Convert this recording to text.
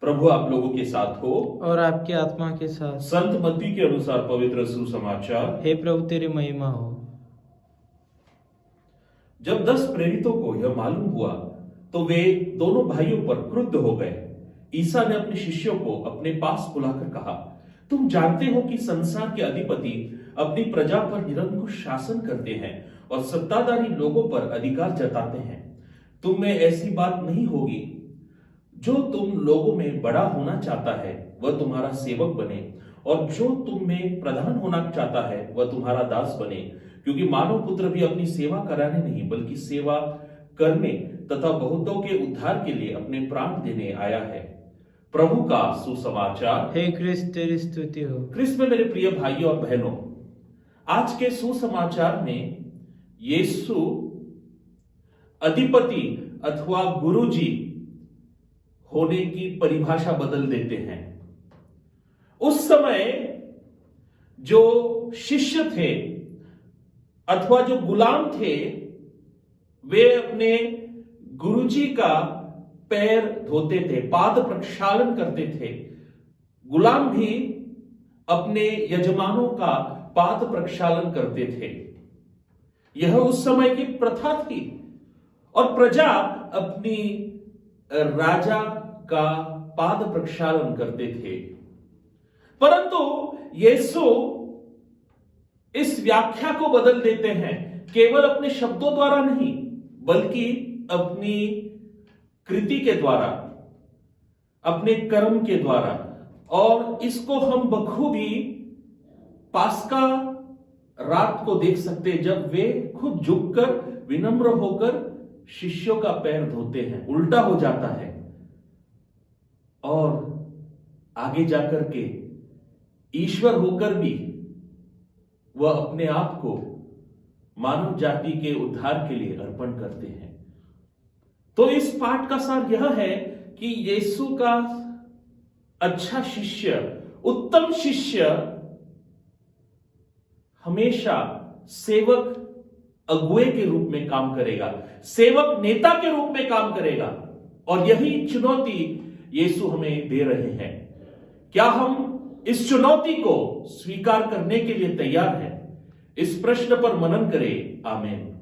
प्रभु आप लोगों के साथ हो और आपकी आत्मा के साथ। संत मत्ती के अनुसार पवित्र सुसमाचार। हे प्रभु तेरी महिमा हो। जब 10 प्रेरितों को यह मालूम हुआ तो वे दोनों भाइयों पर क्रुद्ध हो गए। ईसा ने अपने शिष्यों को अपने पास बुलाकर कहा, तुम जानते हो कि संसार के अधिपति अपनी प्रजा पर निरंकुश शासन करते हैं और सत्ताधारी लोगों पर अधिकार जताते हैं। तुम में ऐसी बात नहीं होगी। जो तुम लोगों में बड़ा होना चाहता है वह तुम्हारा सेवक बने, और जो तुम में प्रधान होना चाहता है वह तुम्हारा दास बने। क्योंकि मानव पुत्र भी अपनी सेवा कराने नहीं बल्कि सेवा करने तथा बहुतों के उद्धार के लिए अपने प्राण देने आया है। प्रभु का सुसमाचार। हे क्रिस्त तेरी स्तुति हो। क्रिस्त में मेरे प्रिय भाइयों और बहनों, आज के सुसमाचार में यीशु अधिपति अथवा गुरुजी होने की परिभाषा बदल देते हैं। उस समय जो शिष्य थे अथवा जो गुलाम थे वे अपने गुरुजी का पैर धोते थे, पाद प्रक्षालन करते थे। गुलाम भी अपने यजमानों का पाद प्रक्षालन करते थे। यह उस समय की प्रथा थी और प्रजा अपनी राजा का पाद प्रक्षालन करते थे। परंतु यीशु इस व्याख्या को बदल देते हैं, केवल अपने शब्दों द्वारा नहीं बल्कि अपनी कृति के द्वारा, अपने कर्म के द्वारा। और इसको हम बखूबी पास्का रात को देख सकते हैं, जब वे खुद झुककर विनम्र होकर शिष्यों का पैर धोते हैं। उल्टा हो जाता है और आगे जाकर के ईश्वर होकर भी वह अपने आप को मानव जाति के उद्धार के लिए अर्पण करते हैं। तो इस पाठ का सार यह है कि यीशु का अच्छा शिष्य, उत्तम शिष्य हमेशा सेवक अगुए के रूप में काम करेगा, सेवक नेता के रूप में काम करेगा। और यही चुनौती यीशु हमें दे रहे हैं। क्या हम इस चुनौती को स्वीकार करने के लिए तैयार हैं? इस प्रश्न पर मनन करें। आमीन।